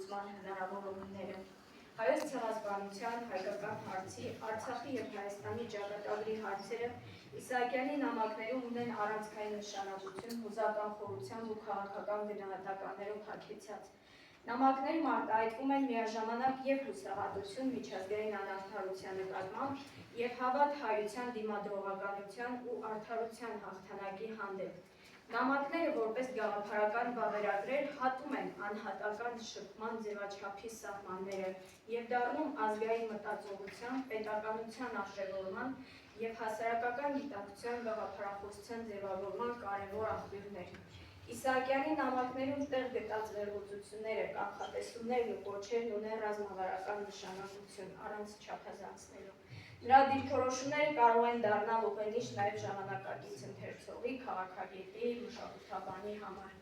լուծման հնարավորությունները։ Հայոց ցեղասպանության, հայկական հարցի, Արցախի և Հայաստանի ճակատագրի հարցերը Իսահակյանի նամակներում ունեն առանցքային նշանակություն, հուզական խորությամբ ու քաղաքական գնահատականներով հագեցած։ Նամակներում արտահայտվում են միաժամանակ և հուսահատություն միջազգային անարդարության նկատմամբ և հավատ հայության դիմադրողականության ու արդարության հաղթանակի հանդեպ։ Նամակները որպես գաղափարական վավերագրեր հատում են անհատական շփման ձևաչափի սահմանները և դառնում ազգային մտածողության, պետականության արժևորման և հասարակական գիտակցության գաղափարախոսության ձևավորման կարևոր աղբյուրներ։ Իսահակյանի նամակներում տեղ գտած վերլուծությունները, կանխատեսումներն ու կոչերն ունեն ռազմավարական նշանակություն, առանց չափազանցնելու։ Նրա դիրքորոշումները կարող են դառնալ ուղենիշ նաև ժամանակակից ընթերցողի, քաղաքագետի, մշակութաբանի համար։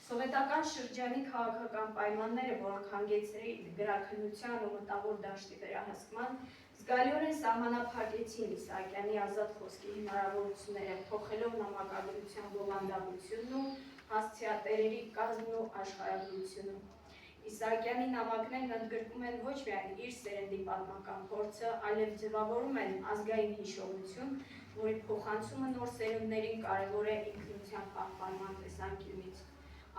Սովետական շրջանի քաղաքական պայմանները, որոնք հանգեցրին գրաքննության ու մտավոր դաշտի վերահսկման, զգալիորեն սահմանափակեցին Իսահակյանի ազատ խոսքի հնարավորությունները, փոխելով նամակագրության բովանդակությունն ու հասցեատերերի կազմն ու աշխարհագրությունը։ Իսահակյանի նամակներն ընդգրկում են ոչ միայն իր սերնդի պատմական փորձը, այլև ձևավորում են ազգային հիշողություն, որի փոխանցումը նոր սերունդներին կարևոր է ինքնության պահպանման տեսանկյունից։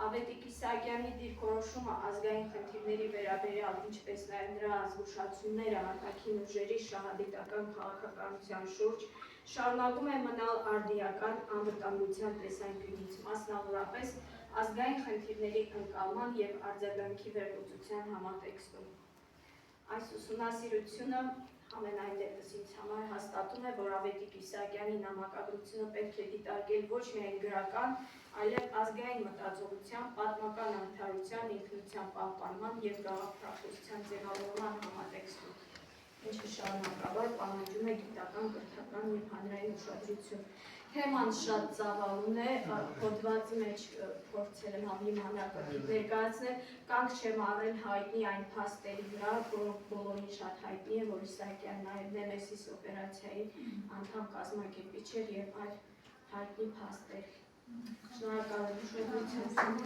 Ավետիք Իսահակյանի դիրքորոշումը ազգային խնդիրների վերաբերյալ, ինչպես նաև նրա զգուշացումները արտաքին ուժերի շահադիտական քաղաքականության շուրջ շարունակում է մնալ արդիական անվտանգության տեսանկյունից, մասնավորապես ազգային խնդիրների ընկալման և արձագանքի վերլուծության համատեքստում։ Այս ուսումնասիրությունը ամենայն դեպս ինձ համար հաստատում է, որ Ավետիք Իսահակյանի նամակագրությունը պետք է դիտարկել ոչ միայն գրական, այլև ազգային մտածողության, պատմական արդարության, ինքնության պահպանման և գաղափարախոսության ձևավորման համատեքստում, ինչը շարունակաբար պահանջում է գիտական, կրթական և հանրային ուշադրություն։ Թեման շատ ծավալուն է, հոդվածի մեջ փորձել եմ ավելի մանրակրկիտ ներկայացնել, կանգ չեմ առել հայտնի այն փաստերի վրա, որոնք բոլորին շատ հայտնի է, որ Իսահակյանը նաև Նեմեսիս օպերացիայի անդամ կազմակերպիչ էր և այլ հայտնի փաստեր։ Շնորհակալ եմ ուշադրության համար։